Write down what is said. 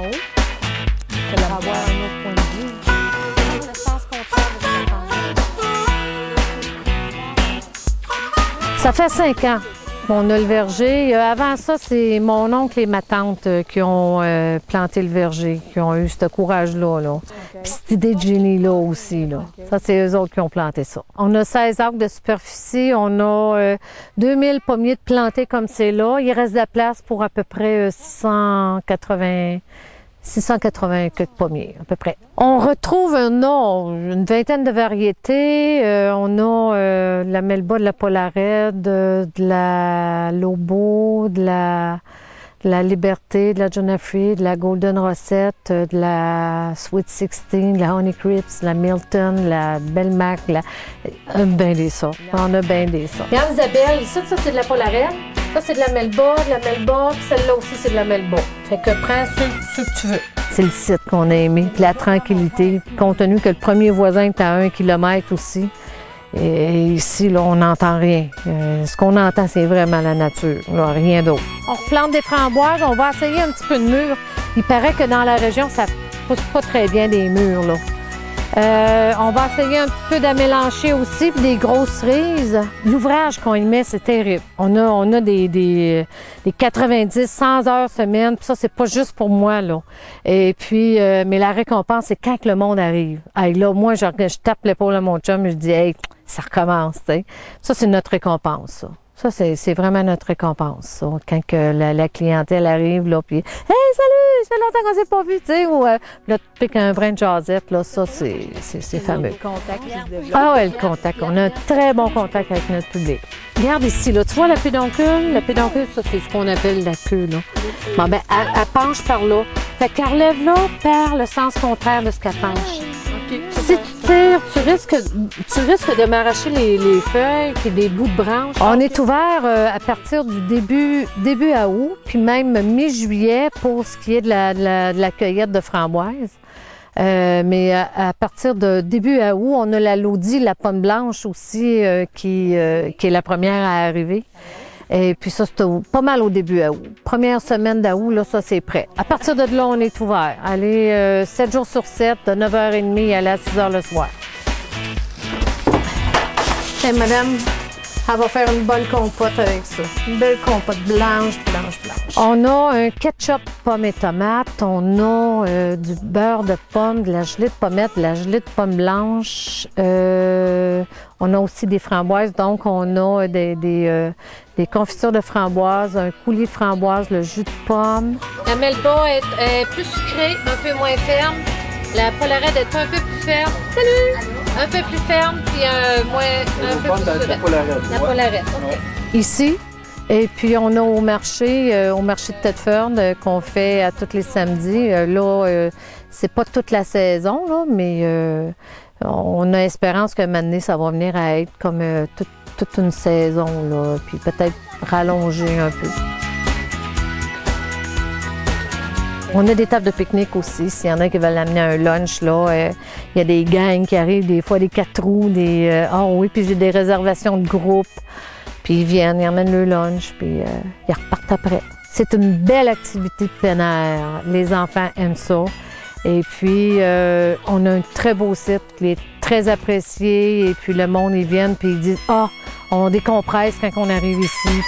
haut. Pour avoir un autre point de vue. C'est le sens contraire de ce qu'on fait. Ça fait 5 ans qu'on a le verger. Avant ça, c'est mon oncle et ma tante qui ont planté le verger, qui ont eu ce courage-là. Là. Okay. Puis cette idée de génie-là aussi. Là. Okay. Ça, c'est eux autres qui ont planté ça. On a 16 acres de superficie. On a 2000 pommiers de plantés comme c'est là. Il reste de la place pour à peu près 680 quelques pommiers, à peu près. On retrouve une vingtaine de variétés. On a de la Melba, de la Polarette, de la Lobo, de la Liberté, de la Jonafree, de la Golden Rosette, de la Sweet 16, de la Honey Crisp, de la Milton, de la Belmac, ben des sortes. On a bien des sortes. Regarde Isabelle, ici, ça c'est de la Polarette. Ça, c'est de la Melba, puis celle-là aussi, c'est de la Melba. Fait que prends ce que tu veux. C'est le site qu'on a aimé, puis la tranquillité, compte tenu que le premier voisin est à 1 kilomètre aussi. Et ici, là, on n'entend rien. Ce qu'on entend, c'est vraiment la nature, là, rien d'autre. On replante des framboises, on va essayer un petit peu de mûres. Il paraît que dans la région, ça pousse pas très bien des mûres, là. On va essayer un petit peu d'amélancher aussi, puis des grosses cerises. L'ouvrage qu'on y met, c'est terrible. On a des 90, 100 heures semaine, puis ça, c'est pas juste pour moi, là. Et puis, mais la récompense, c'est quand que le monde arrive. Hey, là, moi, je tape l'épaule à mon chum et je dis, hey, ça recommence, tu sais. Ça, c'est notre récompense, ça. Ça, c'est vraiment notre récompense, ça. Quand que la clientèle arrive, là, puis « Hey, salut! Ça fait longtemps qu'on s'est pas vu! » Tu sais, ou là, tu piques un brin de jasette, là, ça, c'est fameux. Le contact qui se développe. Ah ouais, le contact. On a un très bon contact avec notre public. Regarde ici, là, tu vois la pédoncule? La pédoncule, ça, c'est ce qu'on appelle la queue, là. Bon, ben, elle penche par là. Fait qu'elle relève là par le sens contraire de ce qu'elle penche. Si tu tires, tu risques de m'arracher les feuilles et des bouts de branches. On est ouvert à partir du début à août, puis même mi-juillet pour ce qui est de la cueillette de framboises. Mais à partir de début à août, on a la Lodi, la pomme blanche aussi, qui est la première à arriver. Et puis ça, c'est pas mal au début à août. Première semaine d'août, là, ça, c'est prêt. À partir de là, on est ouvert. Allez, 7 jours sur 7, de 9h30 à 6h le soir. Et madame, elle va faire une bonne compote avec ça. Une belle compote blanche. On a un ketchup pomme et tomate. On a du beurre de pomme, de la gelée de pommette, de la gelée de pomme blanche. On a aussi des framboises, donc on a des confitures de framboises, un coulis de framboises, le jus de pomme. La Melba est plus sucrée, un peu moins ferme. La Polarette est un peu plus ferme. Salut! Un peu plus ferme, puis un peu plus sucrée. La Polarette, OK. Ici, et puis on a au marché de Thetford qu'on fait à tous les samedis. Là, c'est pas toute la saison, là, mais on a espérance qu'à un moment donné, ça va venir à être comme toute une saison, là, puis peut-être rallonger un peu. On a des tables de pique-nique aussi, s'il y en a qui veulent amener un lunch, là. Il y a des gangs qui arrivent, des fois des 4 roues, oui, puis j'ai des réservations de groupe. Puis ils viennent, ils emmènent le lunch, puis ils repartent après. C'est une belle activité de plein air. Les enfants aiment ça. Et puis, on a un très beau site qui est très apprécié. Et puis, le monde, ils viennent puis ils disent « Ah, on décompresse quand on arrive ici. »